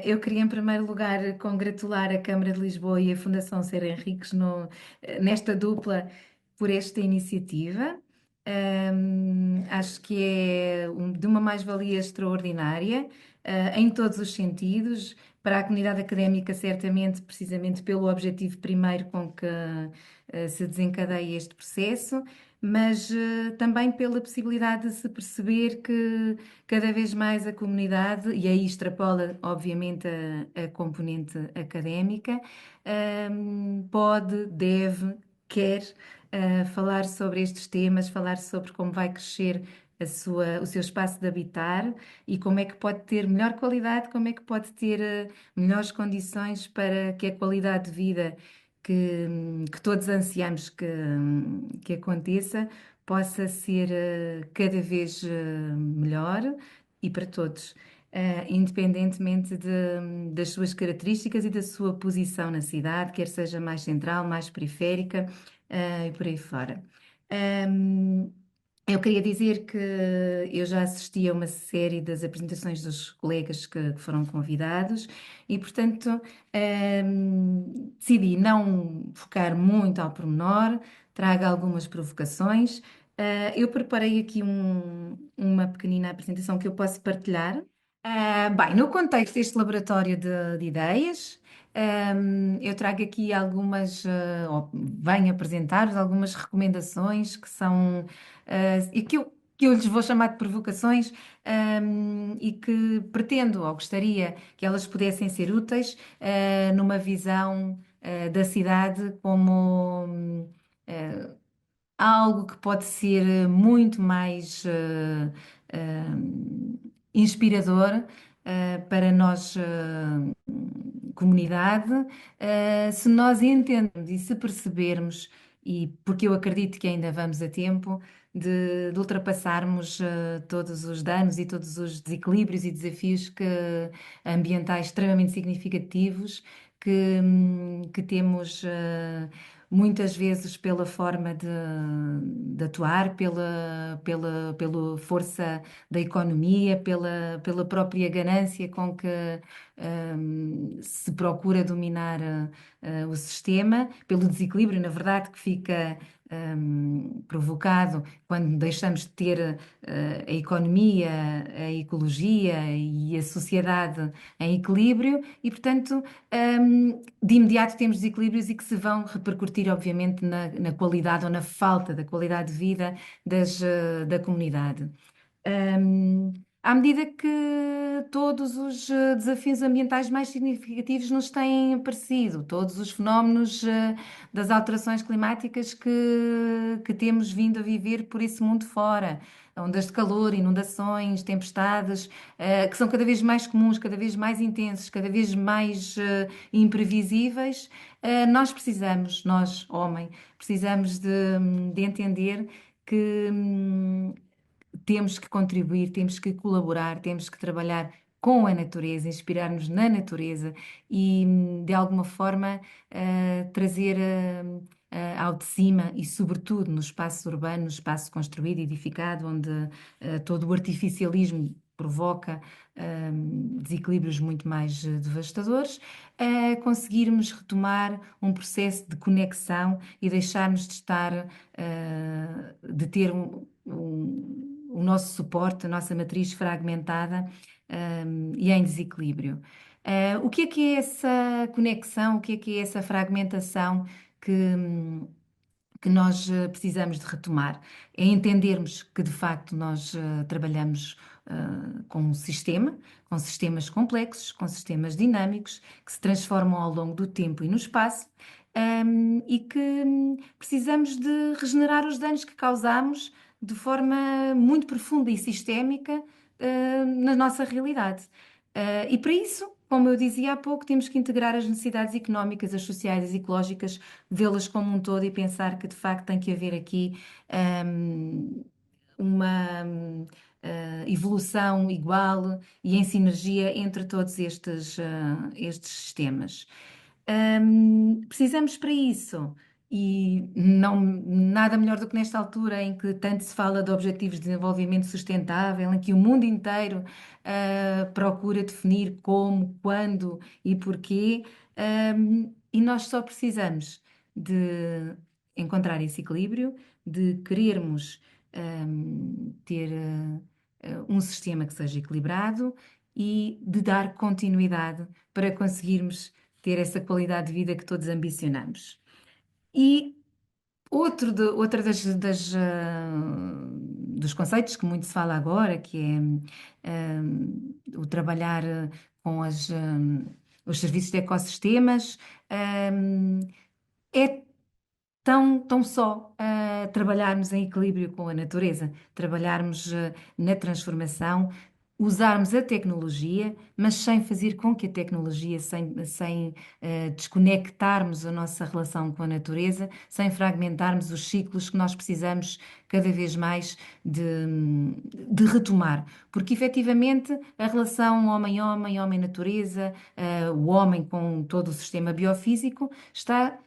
Eu queria, em primeiro lugar, congratular a Câmara de Lisboa e a Fundação Ser Henriques nesta dupla por esta iniciativa. Acho que é de uma mais-valia extraordinária, em todos os sentidos, para a comunidade académica, certamente, precisamente pelo objetivo primeiro com que se desencadeia este processo, mas também pela possibilidade de se perceber que cada vez mais a comunidade, e aí extrapola, obviamente, a componente académica, pode, deve, quer falar sobre estes temas, falar sobre como vai crescer o seu espaço de habitar e como é que pode ter melhor qualidade, como é que pode ter melhores condições para que a qualidade de vida que todos ansiamos que aconteça possa ser cada vez melhor e para todos, independentemente das suas características e da sua posição na cidade, quer seja mais central, mais periférica, e por aí fora. Ahm, eu queria dizer que eu já assisti a uma série das apresentações dos colegas que foram convidados e, portanto, decidi não focar muito ao pormenor, trago algumas provocações. Eu preparei aqui uma pequenina apresentação que eu posso partilhar. Bem, no contexto deste laboratório de ideias, eu trago aqui ou venho apresentar-vos algumas recomendações que são, e que eu lhes vou chamar de provocações, e que pretendo ou gostaria que elas pudessem ser úteis, numa visão, da cidade como, uh, algo que pode ser muito mais inspirador para nós, comunidade, se nós entendermos e se percebermos, e porque eu acredito que ainda vamos a tempo de ultrapassarmos todos os danos e todos os desequilíbrios e desafios ambientais extremamente significativos que temos. Muitas vezes pela forma de atuar, pela força da economia, pela própria ganância com que se procura dominar o sistema, pelo desequilíbrio, na verdade, que fica provocado quando deixamos de ter a economia, a ecologia e a sociedade em equilíbrio e, portanto, de imediato temos desequilíbrios e que se vão repercutir, obviamente, na qualidade ou na falta da qualidade de vida da comunidade. Hum, À medida que todos os desafios ambientais mais significativos nos têm aparecido, todos os fenómenos das alterações climáticas que temos vindo a viver por esse mundo fora, ondas de calor, inundações, tempestades, que são cada vez mais comuns, cada vez mais intensos, cada vez mais imprevisíveis, nós, homem, precisamos de entender que temos que contribuir, temos que colaborar, temos que trabalhar com a natureza, inspirar-nos na natureza e, de alguma forma, trazer ao de cima e, sobretudo, no espaço urbano, no espaço construído, edificado, onde todo o artificialismo provoca desequilíbrios muito mais devastadores, conseguirmos retomar um processo de conexão e deixarmos de estar, de ter o nosso suporte, a nossa matriz fragmentada, e em desequilíbrio. O que é essa conexão? O que é essa fragmentação que, hum, que nós precisamos de retomar? É entendermos que, de facto, nós trabalhamos com um sistema, com sistemas complexos, com sistemas dinâmicos, que se transformam ao longo do tempo e no espaço, e que precisamos de regenerar os danos que causamos de forma muito profunda e sistémica, na nossa realidade. E para isso, como eu dizia há pouco, temos que integrar as necessidades económicas, as sociais, as ecológicas, vê-las como um todo e pensar que de facto tem que haver aqui uma evolução igual e em sinergia entre todos estes sistemas. Precisamos para isso e não, nada melhor do que nesta altura em que tanto se fala de objetivos de desenvolvimento sustentável, em que o mundo inteiro procura definir como, quando e porquê, e nós só precisamos de encontrar esse equilíbrio, de querermos ter um sistema que seja equilibrado e de dar continuidade para conseguirmos ter essa qualidade de vida que todos ambicionamos. E outra dos conceitos que muito se fala agora, que é o trabalhar com os serviços de ecossistemas, hum, é tão só trabalharmos em equilíbrio com a natureza, trabalharmos na transformação, usarmos a tecnologia, mas sem fazer com que a tecnologia, sem desconectarmos a nossa relação com a natureza, sem fragmentarmos os ciclos que nós precisamos cada vez mais de retomar. Porque efetivamente a relação homem-homem, homem-natureza, o homem com todo o sistema biofísico está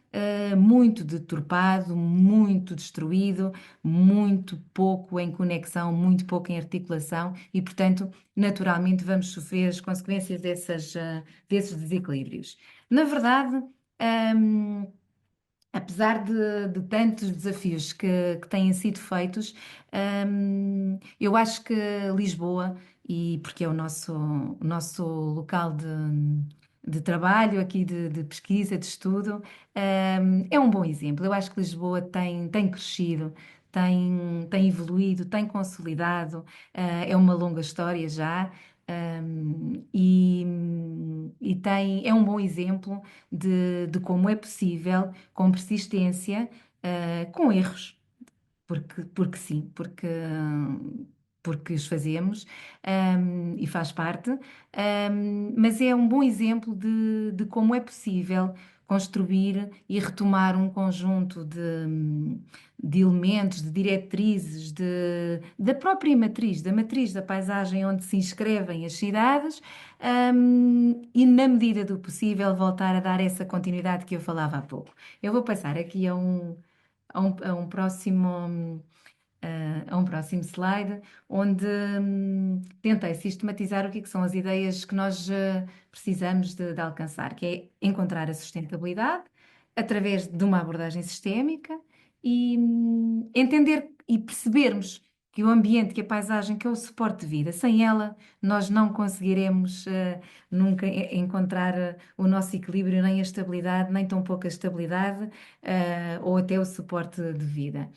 muito deturpado, muito destruído, muito pouco em conexão, muito pouco em articulação e, portanto, naturalmente vamos sofrer as consequências desses desequilíbrios. Na verdade, hum, apesar de tantos desafios que têm sido feitos, eu acho que Lisboa, e porque é o nosso local de trabalho, aqui de pesquisa, de estudo, é um bom exemplo. Eu acho que Lisboa tem crescido, tem evoluído, tem consolidado, é uma longa história já. É um bom exemplo de como é possível, com persistência, com erros, porque sim, porque os fazemos, e faz parte, mas é um bom exemplo de como é possível construir e retomar um conjunto de elementos, de diretrizes, da própria matriz, da matriz da paisagem onde se inscrevem as cidades, e, na medida do possível, voltar a dar essa continuidade que eu falava há pouco. Eu vou passar aqui a um próximo slide, onde tentei sistematizar o que é que são as ideias que nós precisamos de alcançar, que é encontrar a sustentabilidade através de uma abordagem sistémica e entender e percebermos que o ambiente, que a paisagem, que é o suporte de vida, sem ela nós não conseguiremos nunca encontrar o nosso equilíbrio, nem a estabilidade, nem tão pouca estabilidade, ou até o suporte de vida.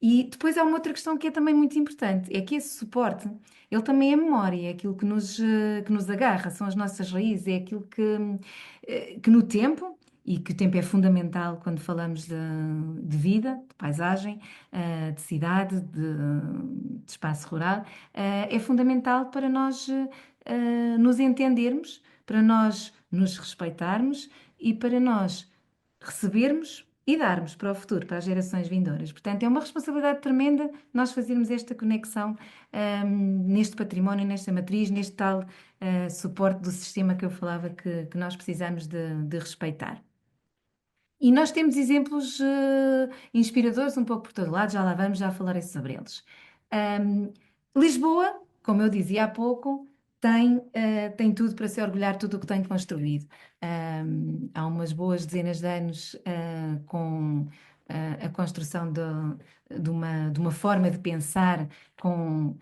E depois há uma outra questão que é também muito importante, é que esse suporte, ele também é memória, é aquilo que nos agarra, são as nossas raízes, é aquilo que no tempo, e que o tempo é fundamental quando falamos de vida, de paisagem, de cidade, de espaço rural, é fundamental para nós nos entendermos, para nós nos respeitarmos e para nós recebermos e darmos para o futuro, para as gerações vindouras. Portanto, é uma responsabilidade tremenda nós fazermos esta conexão, neste património, nesta matriz, neste tal, suporte do sistema que eu falava que nós precisamos de respeitar. E nós temos exemplos inspiradores um pouco por todo lado, já lá vamos, já falarei sobre eles. Ahm, Lisboa, como eu dizia há pouco, tem tudo para se orgulhar de tudo o que tem construído. Há umas boas dezenas de anos com a construção de uma forma de pensar, com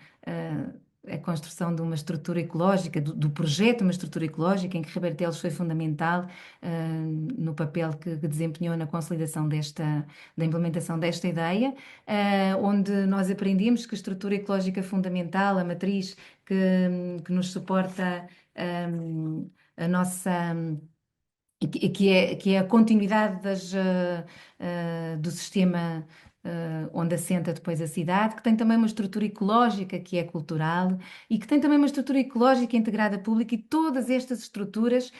a construção de uma estrutura ecológica, do projeto de uma estrutura ecológica, em que Ribeiro Teles foi fundamental no papel que desempenhou na consolidação da implementação desta ideia, onde nós aprendemos que a estrutura ecológica fundamental, a matriz que nos suporta, a nossa. Que é a continuidade do sistema onde assenta depois a cidade, que tem também uma estrutura ecológica que é cultural e que tem também uma estrutura ecológica integrada pública, e todas estas estruturas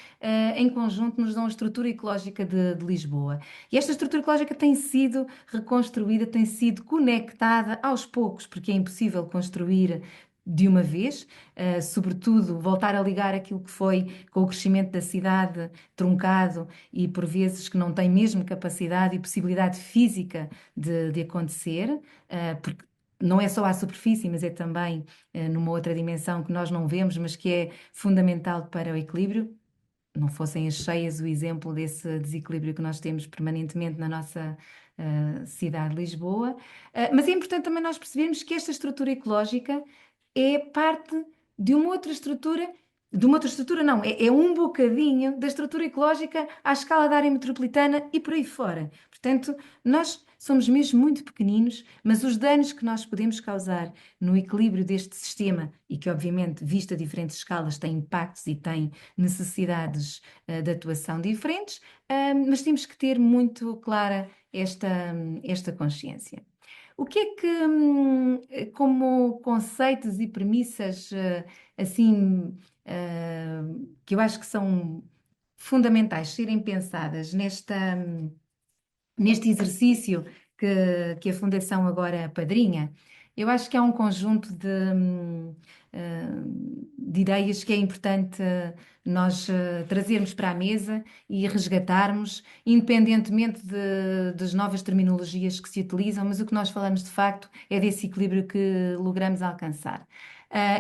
em conjunto nos dão a estrutura ecológica de Lisboa. E esta estrutura ecológica tem sido reconstruída, tem sido conectada aos poucos, porque é impossível construir de uma vez, sobretudo voltar a ligar aquilo que foi com o crescimento da cidade truncado e por vezes que não tem mesmo capacidade e possibilidade física de acontecer, porque não é só à superfície, mas é também numa outra dimensão que nós não vemos, mas que é fundamental para o equilíbrio. Não fossem as cheias o exemplo desse desequilíbrio que nós temos permanentemente na nossa cidade de Lisboa. Mas é importante também nós percebermos que esta estrutura ecológica é parte de uma outra estrutura não, é um bocadinho da estrutura ecológica à escala da área metropolitana e por aí fora. Portanto, nós somos mesmo muito pequeninos, mas os danos que nós podemos causar no equilíbrio deste sistema, e que obviamente, visto a diferentes escalas, tem impactos e tem necessidades de atuação diferentes, mas temos que ter muito clara esta consciência. O que é que, como conceitos e premissas, assim, que eu acho que são fundamentais serem pensadas neste exercício que a Fundação agora padrinha, eu acho que há um conjunto de ideias que é importante nós trazermos para a mesa e resgatarmos, independentemente das novas terminologias que se utilizam, mas o que nós falamos de facto é desse equilíbrio que logramos alcançar.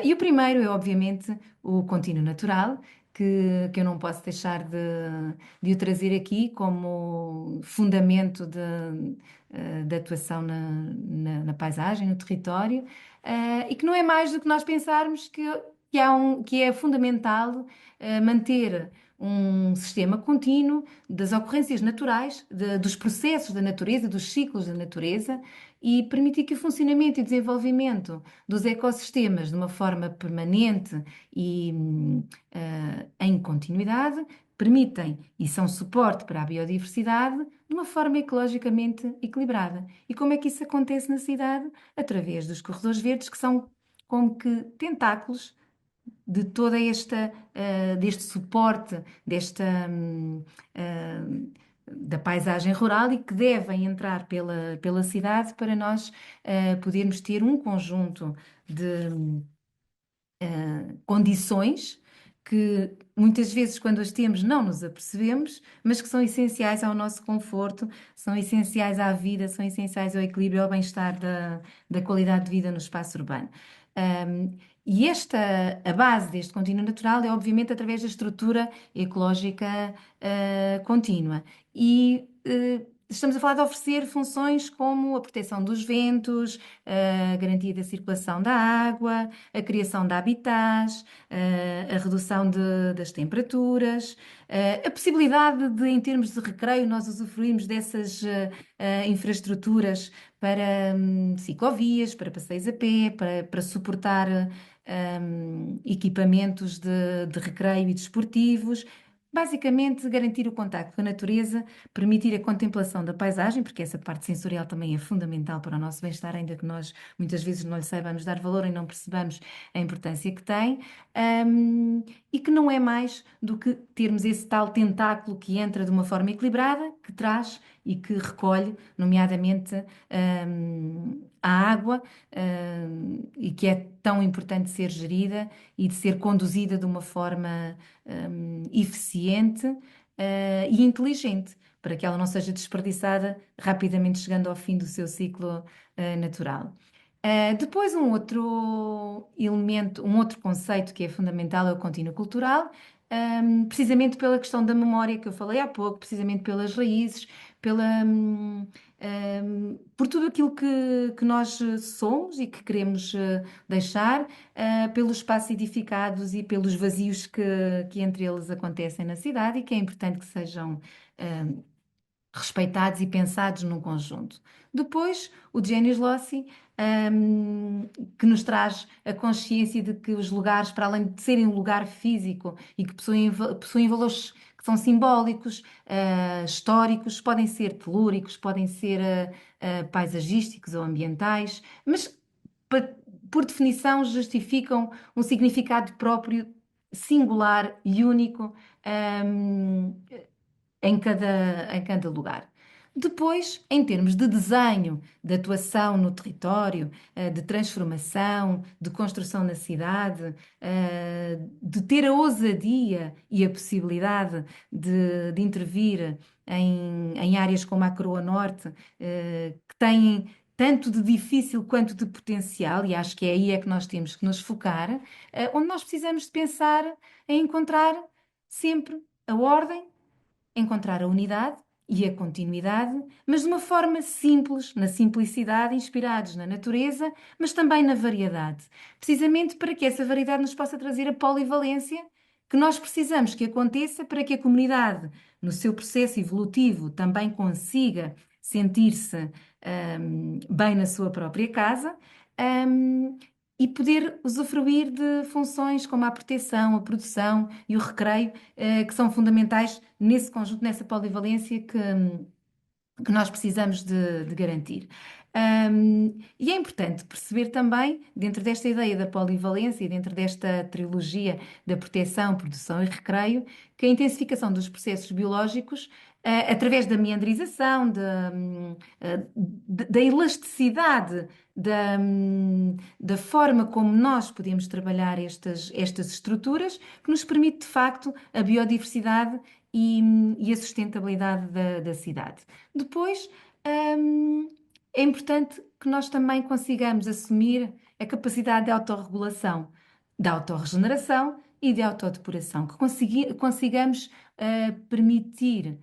E o primeiro é, obviamente, o contínuo natural, que eu não posso deixar de o trazer aqui como fundamento de atuação na paisagem, no território, e que não é mais do que nós pensarmos que é fundamental manter um sistema contínuo das ocorrências naturais, dos processos da natureza, dos ciclos da natureza, e permitir que o funcionamento e desenvolvimento dos ecossistemas de uma forma permanente e em continuidade permitem e são suporte para a biodiversidade de uma forma ecologicamente equilibrada. E como é que isso acontece na cidade? Através dos corredores verdes, que são como que tentáculos de toda deste suporte, da paisagem rural e que devem entrar pela cidade para nós podermos ter um conjunto de condições que muitas vezes, quando as temos, não nos apercebemos, mas que são essenciais ao nosso conforto, são essenciais à vida, são essenciais ao equilíbrio, ao bem-estar da qualidade de vida no espaço urbano. Um, e a base deste contínuo natural é, obviamente, através da estrutura ecológica, contínua. E estamos a falar de oferecer funções como a proteção dos ventos, a garantia da circulação da água, a criação de habitats, a redução das temperaturas, a possibilidade de, em termos de recreio, nós usufruirmos dessas infraestruturas para ciclovias, para passeios a pé, para suportar equipamentos de recreio e desportivos. Basicamente, garantir o contacto com a natureza, permitir a contemplação da paisagem, porque essa parte sensorial também é fundamental para o nosso bem-estar, ainda que nós muitas vezes não lhe saibamos dar valor e não percebamos a importância que tem, e que não é mais do que termos esse tal tentáculo que entra de uma forma equilibrada, que traz e que recolhe, nomeadamente, a água, e que é tão importante ser gerida e de ser conduzida de uma forma, eficiente, e inteligente, para que ela não seja desperdiçada rapidamente chegando ao fim do seu ciclo, natural. Depois, um outro elemento, um outro conceito que é fundamental é o contínuo cultural, precisamente pela questão da memória que eu falei há pouco, precisamente pelas raízes, por tudo aquilo que nós somos e que queremos deixar, pelos espaços edificados e pelos vazios que entre eles acontecem na cidade e que é importante que sejam respeitados e pensados num conjunto. Depois, o Gianni Slossi, que nos traz a consciência de que os lugares, para além de serem um lugar físico e que possuem valores que são simbólicos, históricos, podem ser telúricos, podem ser paisagísticos ou ambientais, mas pa- por definição justificam um significado próprio, singular e único, em cada lugar. Depois, em termos de desenho, de atuação no território, de transformação, de construção na cidade, de ter a ousadia e a possibilidade de intervir em áreas como a Croa Norte, que têm tanto de difícil quanto de potencial, e acho que é aí é que nós temos que nos focar, onde nós precisamos de pensar em encontrar sempre a ordem, encontrar a unidade e a continuidade, mas de uma forma simples, na simplicidade, inspirados na natureza, mas também na variedade. Precisamente para que essa variedade nos possa trazer a polivalência que nós precisamos que aconteça para que a comunidade, no seu processo evolutivo, também consiga sentir-se, bem na sua própria casa. hum, e poder usufruir de funções como a proteção, a produção e o recreio, que são fundamentais nesse conjunto, nessa polivalência que nós precisamos de garantir. E é importante perceber também, dentro desta ideia da polivalência e dentro desta trilogia da proteção, produção e recreio, que a intensificação dos processos biológicos, através da meandrização, da elasticidade, da forma como nós podemos trabalhar estas estruturas, que nos permite, de facto, a biodiversidade e a sustentabilidade da cidade. Depois, hum, é importante que nós também consigamos assumir a capacidade de autorregulação, de autorregeneração e de autodepuração, que consigamos permitir,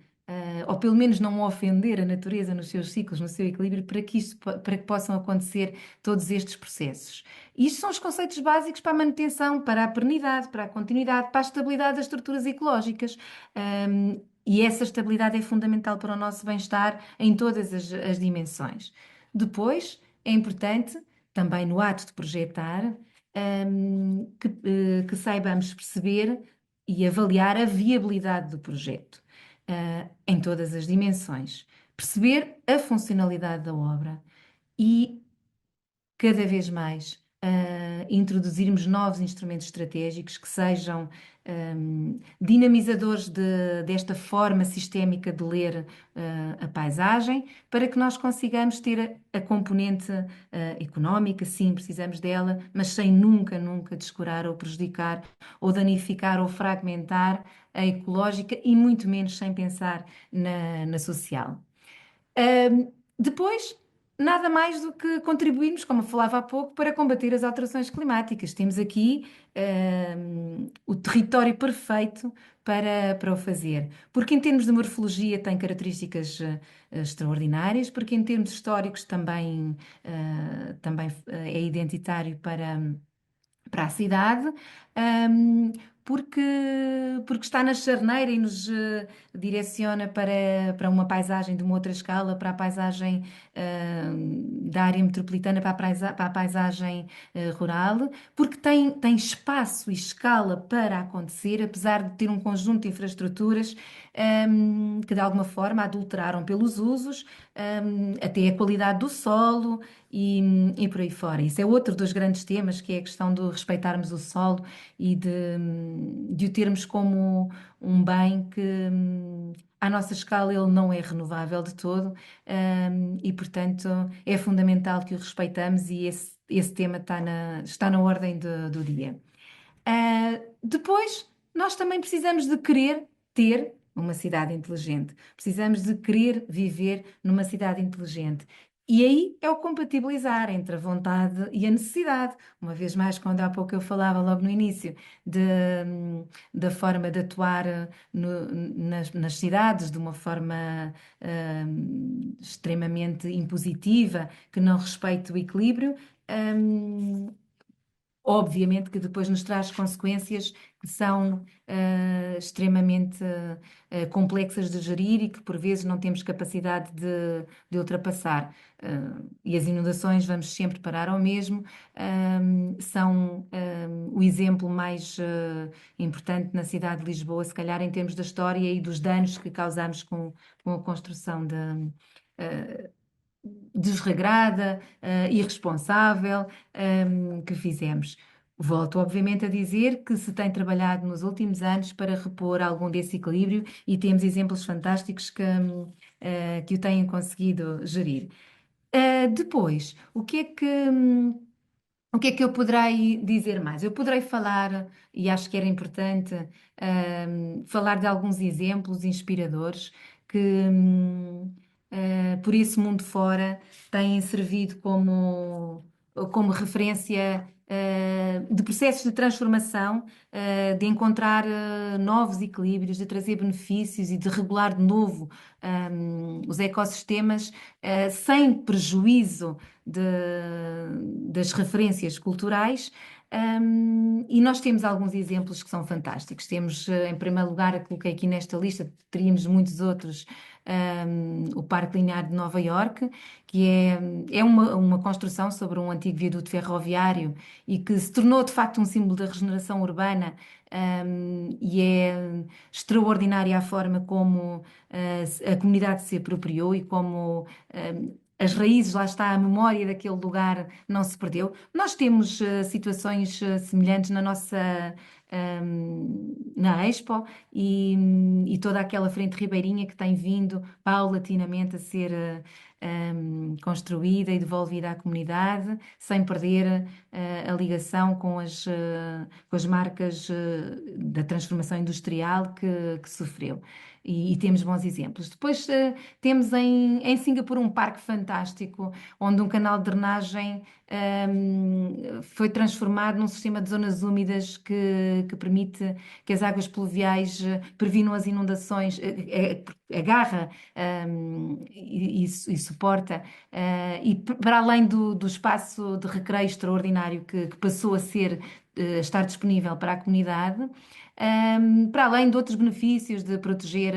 ou pelo menos não ofender a natureza nos seus ciclos, no seu equilíbrio, para que possam acontecer todos estes processos. E isto são os conceitos básicos para a manutenção, para a pernidade, para a continuidade, para a estabilidade das estruturas ecológicas. E essa estabilidade é fundamental para o nosso bem-estar em todas as dimensões. Depois, é importante, também no ato de projetar, que saibamos perceber e avaliar a viabilidade do projeto, em todas as dimensões. Perceber a funcionalidade da obra e cada vez mais introduzirmos novos instrumentos estratégicos que sejam dinamizadores desta forma sistémica de ler a paisagem, para que nós consigamos ter a componente económica, sim, precisamos dela, mas sem nunca, nunca descurar ou prejudicar ou danificar ou fragmentar a ecológica e muito menos sem pensar na social. Depois, nada mais do que contribuirmos, como eu falava há pouco, para combater as alterações climáticas. Temos aqui, o território perfeito para o fazer. Porque, em termos de morfologia, tem características extraordinárias, porque, em termos históricos, também é identitário para a cidade, hum, porque, porque está na charneira e nos direciona para uma paisagem de uma outra escala, para a paisagem da área metropolitana, para a paisagem rural, porque tem espaço e escala para acontecer, apesar de ter um conjunto de infraestruturas que de alguma forma adulteraram pelos usos, até a qualidade do solo e por aí fora. Isso é outro dos grandes temas, que é a questão de respeitarmos o solo e de o termos como um bem que, à nossa escala, ele não é renovável de todo, e, portanto, é fundamental que o respeitamos e esse tema está na ordem do dia. Depois, nós também precisamos de querer ter uma cidade inteligente. Precisamos de querer viver numa cidade inteligente. E aí é o compatibilizar entre a vontade e a necessidade. Uma vez mais, quando há pouco eu falava logo no início da forma de atuar nas cidades de uma forma extremamente impositiva, que não respeite o equilíbrio. hum, Obviamente que depois nos traz consequências que são extremamente complexas de gerir e que por vezes não temos capacidade de ultrapassar. E as inundações, vamos sempre parar ao mesmo, são o exemplo mais importante na cidade de Lisboa, se calhar em termos da história e dos danos que causamos com a construção eh, desregrada, irresponsável, que fizemos. Volto, obviamente, a dizer que se tem trabalhado nos últimos anos para repor algum desse equilíbrio e temos exemplos fantásticos que o têm conseguido gerir. Depois, o que é que eu poderei dizer mais? Eu poderei falar, e acho que era importante, falar de alguns exemplos inspiradores que, por esse mundo fora, têm servido como referência, de processos de transformação, de encontrar, novos equilíbrios, de trazer benefícios e de regular de novo, os ecossistemas, sem prejuízo das referências culturais. E nós temos alguns exemplos que são fantásticos. Temos, em primeiro lugar, eu coloquei aqui nesta lista, teríamos muitos outros, o Parque Linear de Nova Iorque, que é uma construção sobre um antigo viaduto ferroviário e que se tornou de facto um símbolo da regeneração urbana. E é extraordinária a forma como a comunidade se apropriou e como as raízes, lá está, a memória daquele lugar não se perdeu. Nós temos situações semelhantes na Expo e toda aquela frente ribeirinha que tem vindo paulatinamente a ser construída e devolvida à comunidade, sem perder a ligação com as marcas da transformação industrial que sofreu. E temos bons exemplos. Depois temos em Singapura um parque fantástico, onde um canal de drenagem foi transformado num sistema de zonas úmidas que permite que as águas pluviais previnam as inundações, agarra e suporta, para além do espaço de recreio extraordinário que passou a estar disponível para a comunidade. Para além de outros benefícios de proteger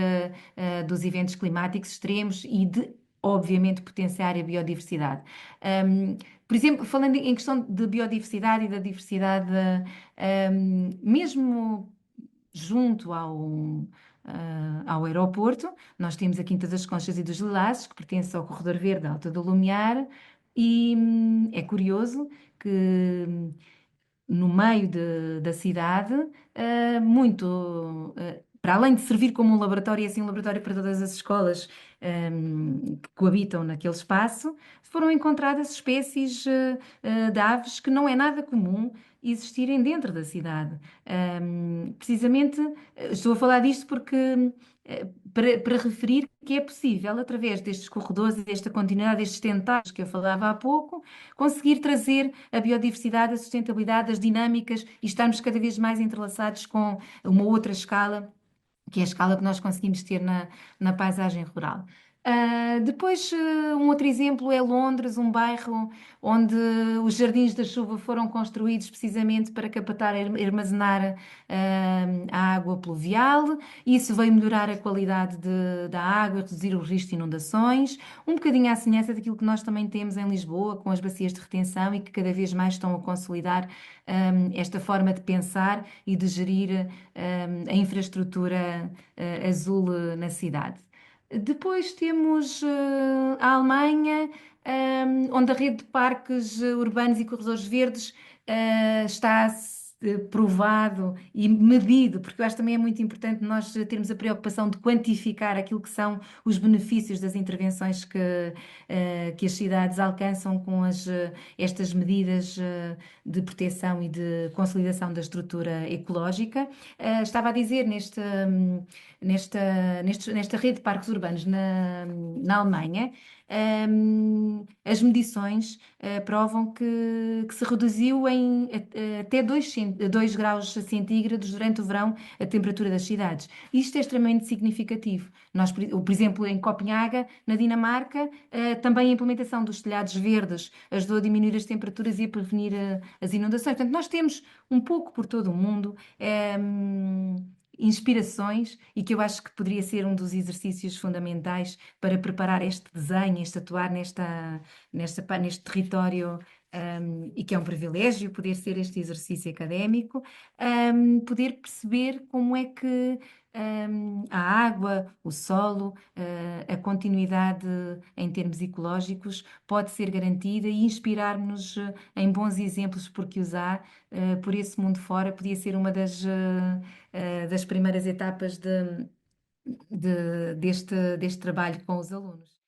dos eventos climáticos extremos e de, obviamente, potenciar a biodiversidade. Por exemplo, falando em questão de biodiversidade e da diversidade, mesmo junto ao aeroporto, nós temos a Quinta das Conchas e dos Lilazes, que pertence ao Corredor Verde Alta do Lumiar, e é curioso que no meio da cidade, para além de servir como um laboratório, e assim um laboratório para todas as escolas, que coabitam naquele espaço, foram encontradas espécies, de aves que não é nada comum existirem dentro da cidade. Precisamente, estou a falar disto porque, para referir que é possível, através destes corredores e desta continuidade, destes tentáculos que eu falava há pouco, conseguir trazer a biodiversidade, a sustentabilidade, as dinâmicas e estarmos cada vez mais entrelaçados com uma outra escala, que é a escala que nós conseguimos ter na paisagem rural. Depois, um outro exemplo é Londres, um bairro onde os jardins da chuva foram construídos precisamente para captar e armazenar a água pluvial. Isso veio melhorar a qualidade da água, reduzir o risco de inundações, um bocadinho à semelhança daquilo que nós também temos em Lisboa, com as bacias de retenção e que cada vez mais estão a consolidar esta forma de pensar e de gerir a infraestrutura azul na cidade. Depois temos a Alemanha, onde a rede de parques urbanos e corredores verdes está provado e medido, porque eu acho que também é muito importante nós termos a preocupação de quantificar aquilo que são os benefícios das intervenções que as cidades alcançam com estas medidas de proteção e de consolidação da estrutura ecológica. Estava a dizer nesta rede de parques urbanos na Alemanha, as medições provam que se reduziu até 2 graus centígrados durante o verão a temperatura das cidades. Isto é extremamente significativo. Nós, por exemplo, em Copenhaga, na Dinamarca, também a implementação dos telhados verdes ajudou a diminuir as temperaturas e a prevenir as inundações. Portanto, nós temos um pouco por todo o mundo. Inspirações e que eu acho que poderia ser um dos exercícios fundamentais para preparar este desenho, este atuar neste território e que é um privilégio poder ser este exercício académico, poder perceber como é que a água, o solo, a continuidade em termos ecológicos pode ser garantida e inspirar-nos em bons exemplos, porque os há, por esse mundo fora, podia ser uma das primeiras etapas deste trabalho com os alunos.